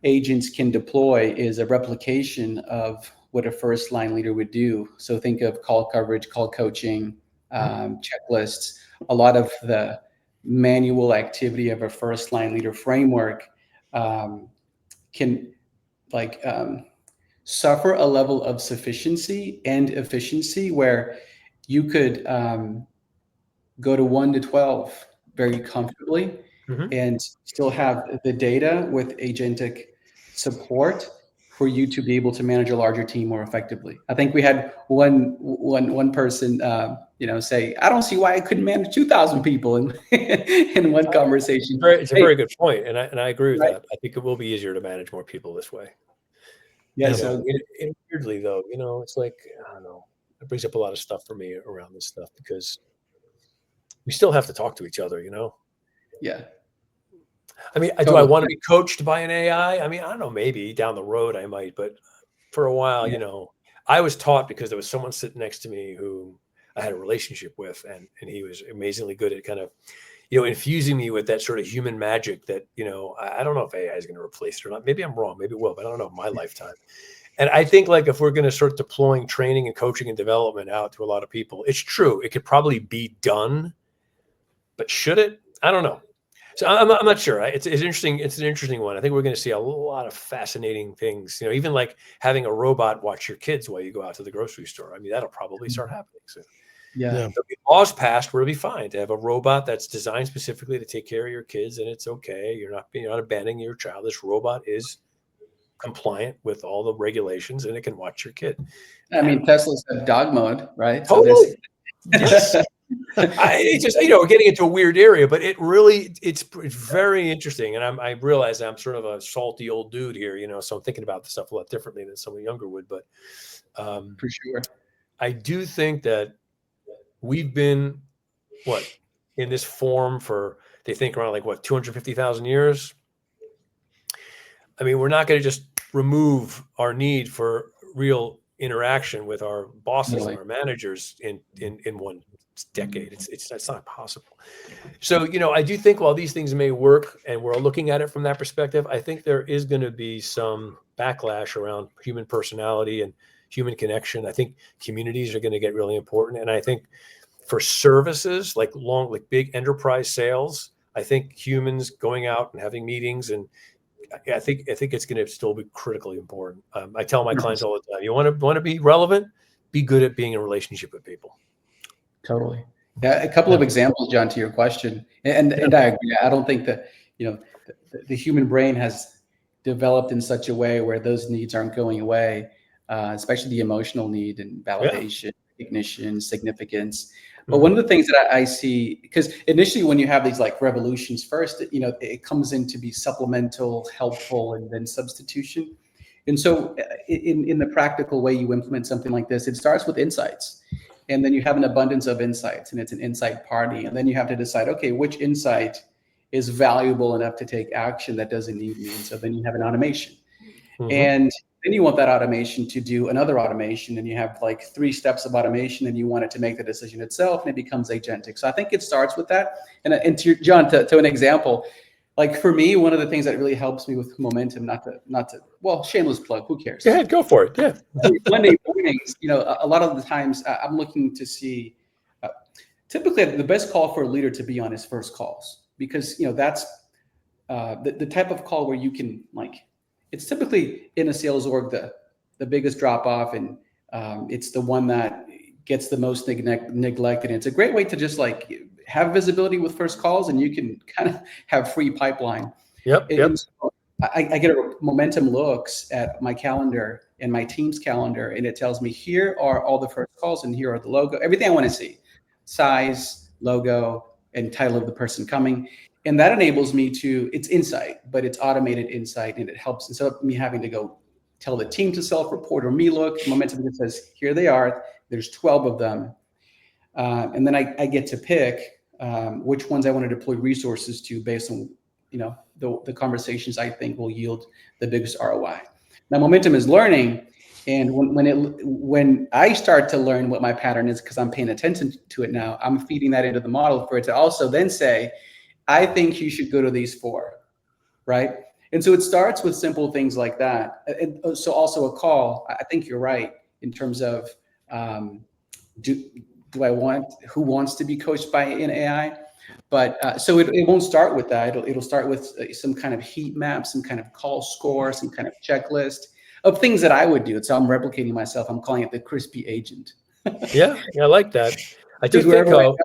agents can deploy is a replication of what a first line leader would do. So think of call coverage, call coaching, checklists. A lot of the manual activity of a first line leader framework can suffer a level of sufficiency and efficiency where you could go to 1 to 12 very comfortably and still have the data with agentic support for you to be able to manage a larger team more effectively. I think we had one person, say, "I don't see why I couldn't manage 2,000 people" in one conversation. It's a very good point, and I agree with that. I think it will be easier to manage more people this way. Yeah. So weirdly, though, it's like, I don't know. It brings up a lot of stuff for me around this stuff because we still have to talk to each other. Yeah. I mean, do I want to be coached by an AI? I mean, I don't know, maybe down the road I might, but for a while, I was taught because there was someone sitting next to me who I had a relationship with, and he was amazingly good at kind of, infusing me with that sort of human magic that, I don't know if AI is going to replace it or not. Maybe I'm wrong. Maybe it will, but I don't know, my lifetime. And I think, like, if we're going to start deploying training and coaching and development out to a lot of people, it's true. It could probably be done, but should it? I don't know. So I'm not sure. It's interesting. It's an interesting one. I think we're going to see a lot of fascinating things. Even like having a robot watch your kids while you go out to the grocery store. I mean, that'll probably start happening soon. Yeah. There'll be laws passed where it'll be fine to have a robot that's designed specifically to take care of your kids, and it's okay. You're not abandoning your child. This robot is compliant with all the regulations, and it can watch your kid. I mean, Tesla's have dog mode, right? Totally. So yes. It's just, we're getting into a weird area, but it's very interesting. And I realize I'm sort of a salty old dude here, so I'm thinking about the stuff a lot differently than someone younger would. But for sure, I do think that we've been in this form for, they think around 250,000 years. I mean, we're not going to just remove our need for real interaction with our bosses and our managers in one decade. It's not possible. So, I do think while these things may work and we're looking at it from that perspective, I think there is going to be some backlash around human personality and human connection. I think communities are going to get really important. And I think for services like big enterprise sales, I think humans going out and having meetings, and I think it's going to still be critically important. I tell my clients all the time, you want to be relevant, be good at being in a relationship with people. Totally. Yeah. A couple of examples, John, to your question. And I agree. I don't think that, the human brain has developed in such a way where those needs aren't going away, especially the emotional need and validation, recognition, significance. But one of the things that I see, because initially when you have these revolutions first, it comes in to be supplemental, helpful, and then substitution. And so in the practical way you implement something like this, it starts with insights. And then you have an abundance of insights, and it's an insight party. And then you have to decide, okay, which insight is valuable enough to take action that doesn't need me? And so then you have an automation. And then you want that automation to do another automation, and you have 3 steps of automation, and you want it to make the decision itself, and it becomes agentic. So I think it starts with that. And to John, to an example, for me, one of the things that really helps me with momentum, not to shameless plug, who cares? Go ahead, go for it. Yeah. Monday mornings, a lot of the times I'm looking to see, typically the best call for a leader to be on is first calls, because, that's the type of call where you can it's typically in a sales org, the the biggest drop off, and it's the one that gets the most neglected. And it's a great way to just like have visibility with first calls, and you can kind of have free pipeline. Yep. And so I get a Momentum looks at my calendar and my team's calendar, and it tells me here are all the first calls, and here are the logo, everything I want to see, size, logo, and title of the person coming. And that enables me to, it's insight, but it's automated insight, and it helps instead of me having to go tell the team to self-report or me look. Momentum just says, here they are. There's 12 of them. And then I get to pick which ones I want to deploy resources to based on, the conversations I think will yield the biggest ROI. Now, Momentum is learning. And when I start to learn what my pattern is, because I'm paying attention to it now, I'm feeding that into the model for it to also then say, I think you should go to these 4, right? And so it starts with simple things like that. And so also a call, I think you're right in terms of do I want, who wants to be coached by an AI? But so it won't start with that. It'll start with some kind of heat map, some kind of call score, some kind of checklist of things that I would do. So I'm replicating myself. I'm calling it the crispy agent. Yeah, I like that. I do think though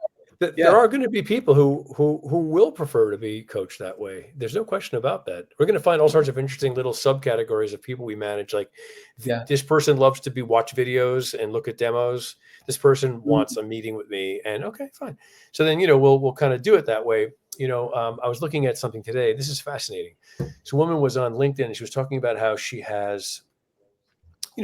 that there are going to be people who will prefer to be coached that way. There's no question about that. We're going to find all sorts of interesting little subcategories of people we manage. Like this person loves to watch videos and look at demos. This person wants a meeting with me, and okay, fine. So then we'll kind of do it that way. I was looking at something today. This is fascinating. So a woman was on LinkedIn and she was talking about how she has.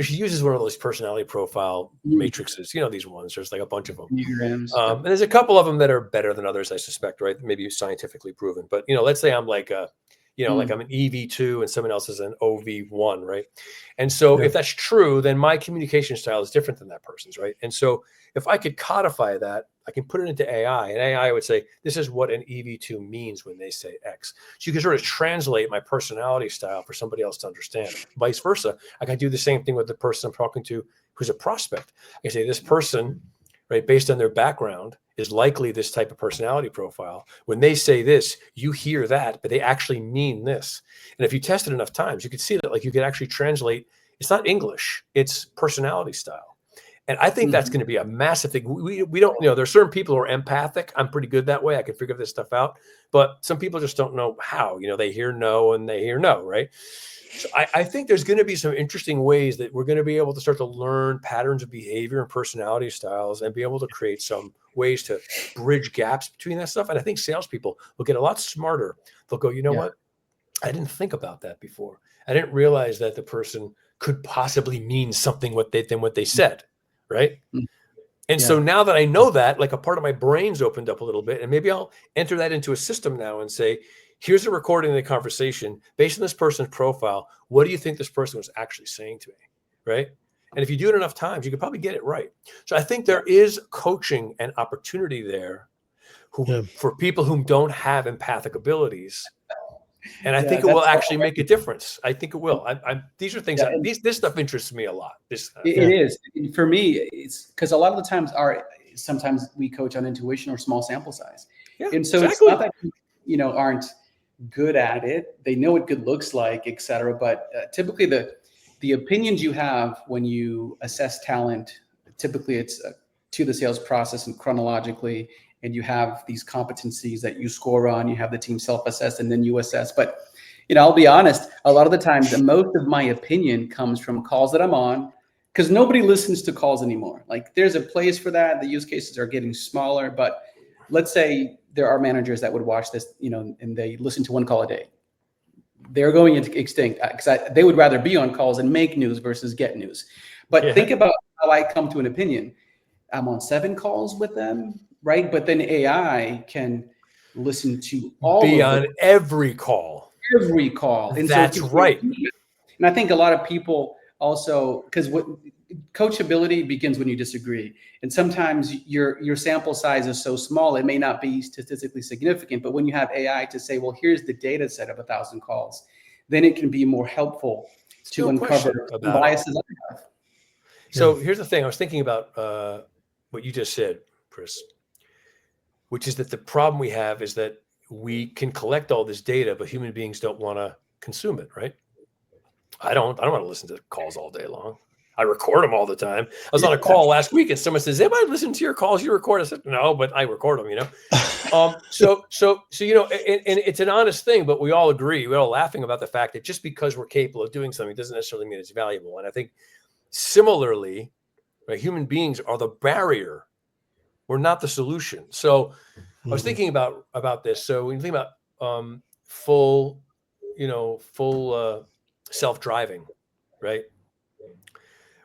She uses one of those personality profile matrices, these ones, there's like a bunch of them. And there's a couple of them that are better than others, I suspect, right? Maybe scientifically proven, but, let's say I'm like like I'm an EV2 and someone else is an OV1, right? And so if that's true, then my communication style is different than that person's, right? And so if I could codify that, I can put it into AI, and AI would say, this is what an EV2 means when they say X. So you can sort of translate my personality style for somebody else to understand. Vice versa, I can do the same thing with the person I'm talking to who's a prospect. I can say this person, right, based on their background, is likely this type of personality profile. When they say this, you hear that, but they actually mean this. And if you test it enough times, you could see that like you could actually translate, it's not English, it's personality style. And I think that's going to be a massive thing. We don't, there's certain people who are empathic. I'm pretty good that way. I can figure this stuff out. But some people just don't know how. They hear no and they hear no, right? So I think there's going to be some interesting ways that we're going to be able to start to learn patterns of behavior and personality styles and be able to create some ways to bridge gaps between that stuff. And I think salespeople will get a lot smarter. They'll go, what? I didn't think about that before. I didn't realize that the person could possibly mean something than what they said. Right. And so now that I know that, like a part of my brain's opened up a little bit, and maybe I'll enter that into a system now and say, here's a recording of the conversation based on this person's profile. What do you think this person was actually saying to me? Right. And if you do it enough times, you could probably get it right. So I think there is coaching and opportunity there for people who don't have empathic abilities. And I think it will actually make a difference. I think it will. These are things this stuff interests me a lot. It is for me. It's because a lot of the times sometimes we coach on intuition or small sample size, and so it's not that aren't good at it. They know what good looks like, et cetera. But typically the opinions you have when you assess talent, typically it's to the sales process and chronologically. And you have these competencies that you score on, you have the team self-assess, and then you assess. But, I'll be honest, a lot of the times, most of my opinion comes from calls that I'm on, because nobody listens to calls anymore. Like there's a place for that. The use cases are getting smaller, but let's say there are managers that would watch this, and they listen to one call a day. They're going extinct because they would rather be on calls and make news versus get news. But think about how I come to an opinion. I'm on 7 calls with them. Right. But then AI can listen to every call. And that's right. And I think a lot of people also, because what coachability begins when you disagree. And sometimes your sample size is so small, it may not be statistically significant. But when you have AI to say, well, here's the data set of 1,000 calls, then it can be more helpful to uncover the biases I have. So here's the thing. I was thinking about what you just said, Chris, which is that the problem we have is that we can collect all this data, but human beings don't want to consume it, right? I don't want to listen to calls all day long. I record them all the time. I was on a call last week and someone says, "Anybody listen to your calls you record?" I said, "No, but I record them, you know." So you know, and it's an honest thing, but we all agree, we're all laughing about the fact that just because we're capable of doing something doesn't necessarily mean it's valuable. And I think similarly, right, human beings are the barrier. We're not the solution. So I was thinking about this. So when you think about full self-driving, right?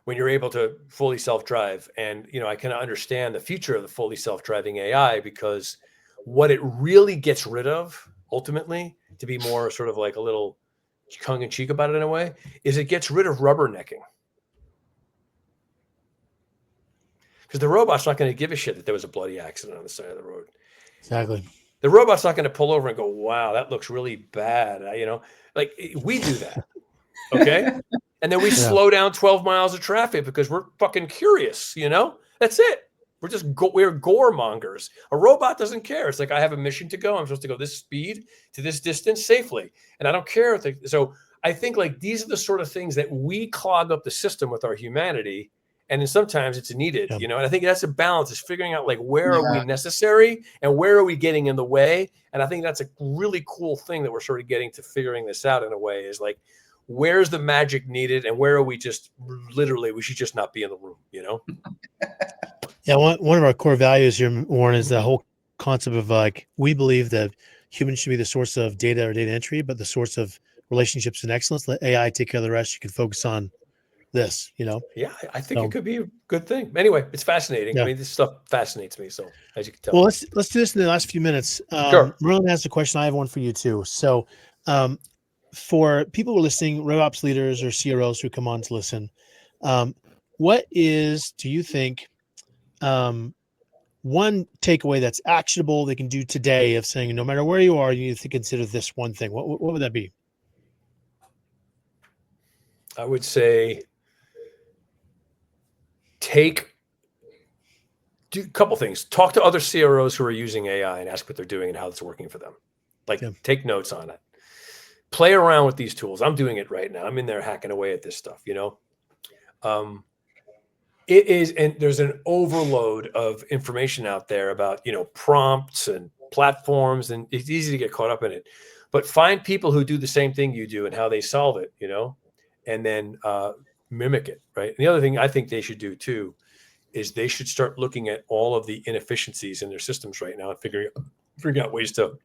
When you're able to fully self-drive, and you know, I can understand the future of the fully self-driving AI, because what it really gets rid of ultimately, to be more sort of like a little tongue-in-cheek about it in a way, is it gets rid of rubbernecking. Because the robot's not going to give a shit that there was a bloody accident on the side of the road. Exactly. The robot's not going to pull over and go, "Wow, that looks really bad." You know, like we do that. Okay. And then we slow down 12 miles of traffic because we're fucking curious, you know? That's it. We're gore mongers. A robot doesn't care. It's like, I have a mission to go. I'm supposed to go this speed to this distance safely. And I don't care. So I think like these are the sort of things that we clog up the system with our humanity. And then sometimes it's needed, you know? And I think that's a balance, is figuring out like, where are we necessary and where are we getting in the way? And I think that's a really cool thing that we're sort of getting to figuring this out in a way, is like, where's the magic needed and where are we just literally, we should just not be in the room, you know? Yeah. One of our core values here, Warren, is the whole concept of like, we believe that humans should be the source of data or data entry, but the source of relationships and excellence. Let AI take care of the rest. You can focus on this, you know? Yeah, I think it could be a good thing. Anyway, it's fascinating. Yeah. I mean, this stuff fascinates me. So as you can tell. Well, let's do this in the last few minutes. Sure. Merlin has a question. I have one for you too. So, for people who are listening, RevOps leaders or CROs who come on to listen, what is, do you think, one takeaway that's actionable they can do today of saying, no matter where you are, you need to consider this one thing? What would that be? I would say do a couple things. Talk to other CROs who are using AI and ask what they're doing and how it's working for them. Like take notes on it. Play around with these tools. I'm doing it right now. I'm in there hacking away at this stuff, you know? It is, and there's an overload of information out there about, you know, prompts and platforms, and it's easy to get caught up in it. But find people who do the same thing you do and how they solve it, you know, and then mimic it, right? And the other thing I think they should do too is they should start looking at all of the inefficiencies in their systems right now and figuring out ways to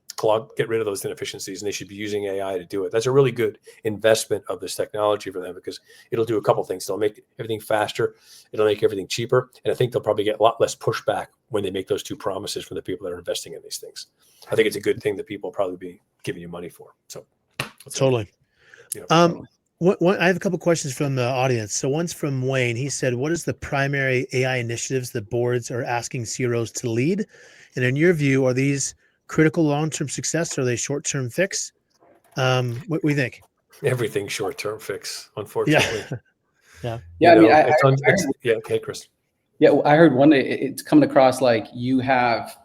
get rid of those inefficiencies, and they should be using AI to do it. That's a really good investment of this technology for them, because it'll do a couple things. It'll make everything faster. It'll make everything cheaper. And I think they'll probably get a lot less pushback when they make those two promises from the people that are investing in these things. I think it's a good thing that people will probably be giving you money for. So totally. You know, I have a couple questions from the audience. So one's from Wayne. He said, what is the primary AI initiatives that boards are asking CROs to lead? And in your view, are these critical long-term success, or are they short-term fix? What do you think? Everything short-term fix, unfortunately. Yeah. I mean, okay, Chris. Yeah, well, I heard one day it's coming across like you have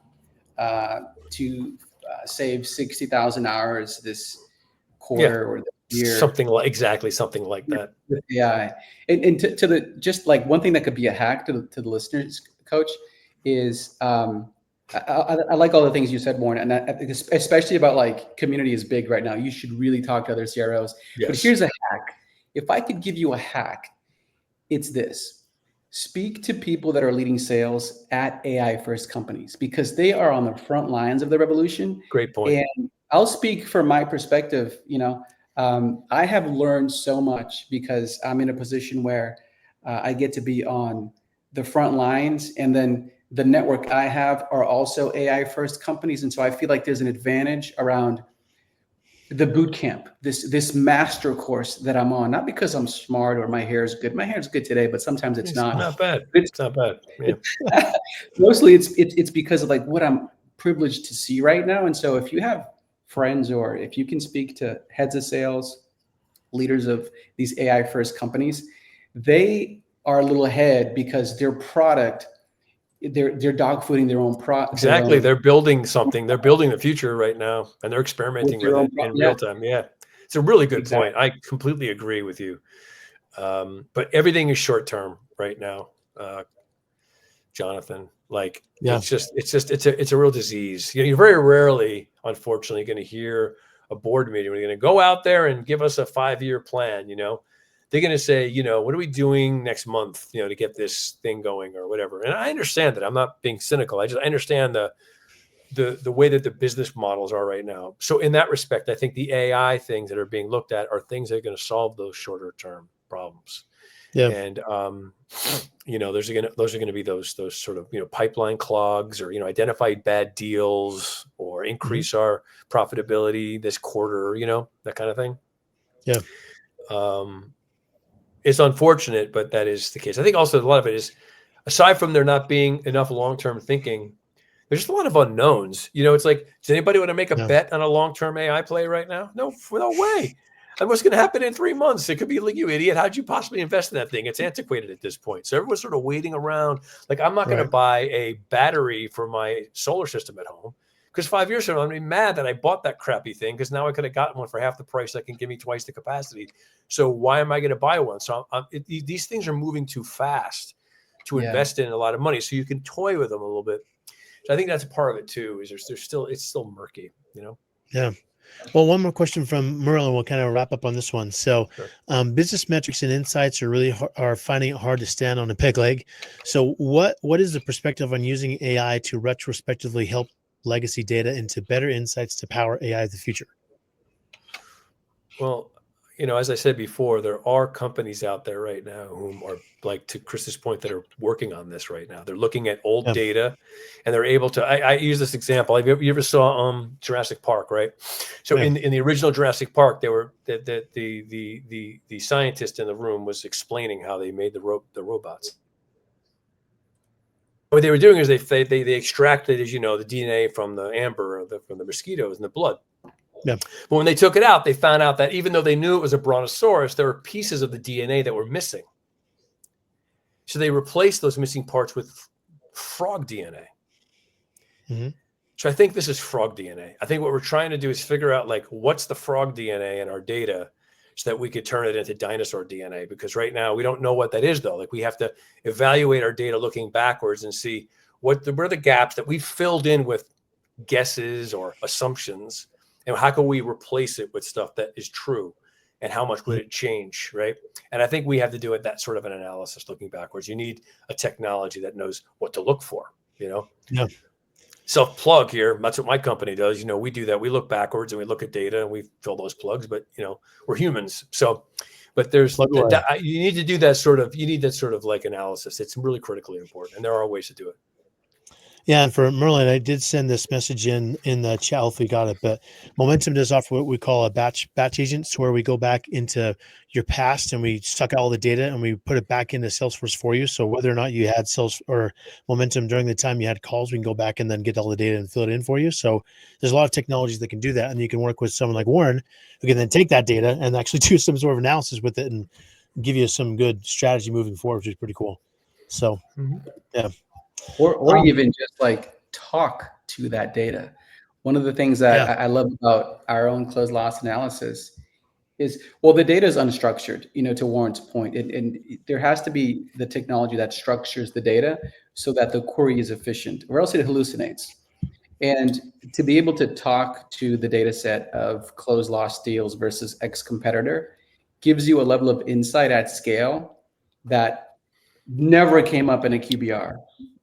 to save 60,000 hours this quarter or this year. Something like that. Yeah, and to the, just like one thing that could be a hack to the listeners, Coach, is I like all the things you said, Warren, and especially about like community is big right now. You should really talk to other CROs. Yes. But here's a hack. If I could give you a hack, it's this: speak to people that are leading sales at AI first companies, because they are on the front lines of the revolution. Great point. And I'll speak from my perspective. You know, I have learned so much because I'm in a position where I get to be on the front lines, and then the network I have are also AI first companies. And so I feel like there's an advantage around the boot camp, this master course that I'm on, not because I'm smart or my hair is good. My hair is good today, but sometimes it's not. Not bad. It's not bad. Yeah. Mostly it's because of like what I'm privileged to see right now. And so if you have friends, or if you can speak to heads of sales, leaders of these AI first companies, they are a little ahead because their product, they're dogfooding their own product. Exactly. They're building something. They're building the future right now, and they're experimenting with it in real time. Yeah. It's a really good Exactly. point. I completely agree with you. But everything is short term right now, Jonathan. Like Yeah. it's a real disease. You're very rarely, unfortunately, going to hear a board meeting where you're going to go out there and give us a 5-year plan. They're going to say, what are we doing next month, to get this thing going or whatever. And I understand that. I'm not being cynical. I understand the way that the business models are right now. So in that respect, I think the AI things that are being looked at are things that are going to solve those shorter term problems. Yeah. And those are going to be those sort of pipeline clogs, or identify bad deals, or increase our profitability this quarter, that kind of thing. Yeah. It's unfortunate, but that is the case. I think also a lot of it is, aside from there not being enough long-term thinking, there's just a lot of unknowns. It's like, does anybody want to make a bet on a long-term AI play right now? No way. And what's going to happen in 3 months? It could be like, you idiot, how'd you possibly invest in that thing? It's antiquated at this point. So everyone's sort of waiting around. Like, I'm not going to buy a battery for my solar system at home, because 5 years from now, I'm going to be mad that I bought that crappy thing, because now I could have gotten one for half the price that can give me twice the capacity. So why am I going to buy one? So these things are moving too fast to invest in a lot of money. So you can toy with them a little bit. So I think that's part of it too, is it's still murky, Yeah. Well, one more question from Merlin. We'll kind of wrap up on this one. So, business metrics and insights are really are finding it hard to stand on a peg leg. So, what is the perspective on using AI to retrospectively help legacy data into better insights to power AI of the future? Well, as I said before, there are companies out there right now whom are, like, to Chris's point, that are working on this right now. They're looking at old data, and they're able to. I use this example. You ever saw Jurassic Park, right? So in the original Jurassic Park, they were the scientist in the room was explaining how they made the robots. What they were doing is they extracted, as you know, the DNA from the amber, from the mosquitoes and the blood. Yeah. But when they took it out, they found out that even though they knew it was a brontosaurus, there were pieces of the DNA that were missing. So they replaced those missing parts with frog DNA. Mm-hmm. So I think this is frog DNA. I think what we're trying to do is figure out, like, what's the frog DNA in our data, so that we could turn it into dinosaur DNA. Because right now we don't know what that is, though. Like, we have to evaluate our data looking backwards and see what are the gaps that we filled in with guesses or assumptions. And how can we replace it with stuff that is true, and how much would it change, right? And I think we have to do that sort of an analysis looking backwards. You need a technology that knows what to look for, Yeah. Self-plug here. That's what my company does. We do that. We look backwards and we look at data and we fill those plugs, but we're humans. So, but there's, you need to do that sort of like analysis. It's really critically important, and there are ways to do it. Yeah, and for Merlin, I did send this message in the chat if we got it. But Momentum does offer what we call a batch agents, where we go back into your past and we suck out all the data and we put it back into Salesforce for you. So whether or not you had Sales or Momentum during the time you had calls, we can go back and then get all the data and fill it in for you. So there's a lot of technologies that can do that, and you can work with someone like Warren, who can then take that data and actually do some sort of analysis with it and give you some good strategy moving forward, which is pretty cool. So, yeah. Or even just like talk to that data. One of the things that I love about our own closed loss analysis is, well, the data is unstructured, to Warren's point. And there has to be the technology that structures the data so that the query is efficient, or else it hallucinates. And to be able to talk to the data set of closed loss deals versus X competitor gives you a level of insight at scale that never came up in a QBR.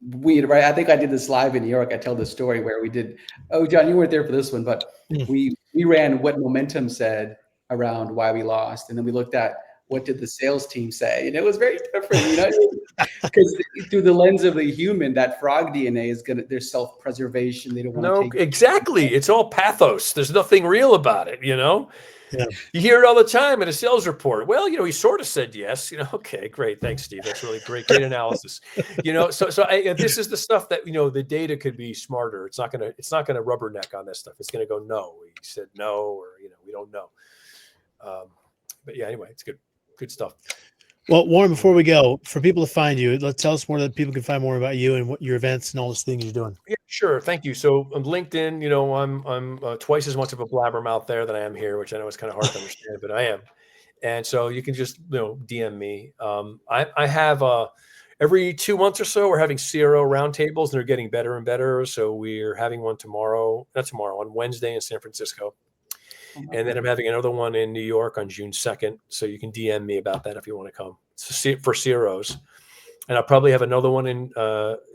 Right? I think I did this live in New York. I tell this story where we did. Oh, John, you weren't there for this one, but we ran what Momentum said around why we lost, and then we looked at what did the sales team say, and it was very different. Because through the lens of the human, that frog DNA is there's self-preservation. They don't want to take. Exactly. It's all pathos. There's nothing real about it. Yeah. You hear it all the time in a sales report. Well, he sort of said yes. Okay, great. Thanks, Steve. That's really great analysis. This is the stuff that, the data could be smarter. It's not going to rubberneck on this stuff. It's going to go, no, he said no, or, we don't know. But yeah, anyway, it's good stuff. Well, Warren, before we go, for people to find you, let's tell us more that people can find more about you and what your events and all those things you're doing. Yeah, Sure. Thank you. So on LinkedIn, I'm twice as much of a blabbermouth there than I am here, which I know is kind of hard to understand, but I am. And so you can just, DM me. I have every 2 months or so, we're having CRO roundtables, and they're getting better and better. So we're having one on Wednesday in San Francisco. And then I'm having another one in New York on June 2nd. So you can DM me about that if you want to come. It's for CROs. And I'll probably have another one in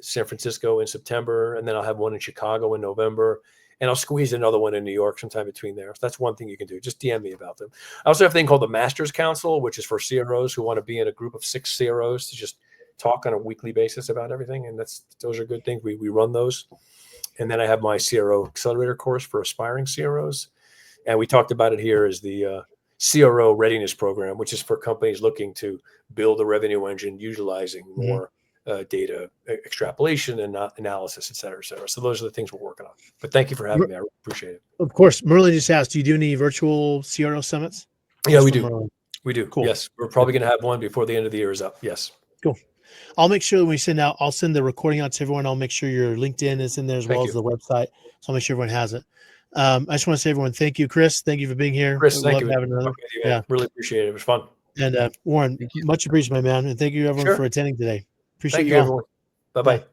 San Francisco in September. And then I'll have one in Chicago in November. And I'll squeeze another one in New York sometime between there. So that's one thing you can do. Just DM me about them. I also have a thing called the Masters Council, which is for CROs who want to be in a group of 6 CROs to just talk on a weekly basis about everything. And those are good things. We run those. And then I have my CRO Accelerator course for aspiring CROs. And we talked about it here as the CRO Readiness Program, which is for companies looking to build a revenue engine utilizing more data extrapolation and analysis, et cetera, et cetera. So those are the things we're working on. But thank you for having me. I really appreciate it. Of course. Merlin just asked, do you do any virtual CRO summits? Yeah, we do. We do. Cool. Yes. We're probably going to have one before the end of the year is up. Yes. Cool. I'll make sure when I'll send the recording out to everyone. I'll make sure your LinkedIn is in there as well as the website. So I'll make sure everyone has it. I just want to say, everyone, thank you, Chris. Thank you for being here. Chris, thank you. Having another. Yeah, really appreciate it. It was fun. And Warren, much appreciated, my man. And thank you, everyone, for attending today. Appreciate thank you, all. everyone. Bye-bye.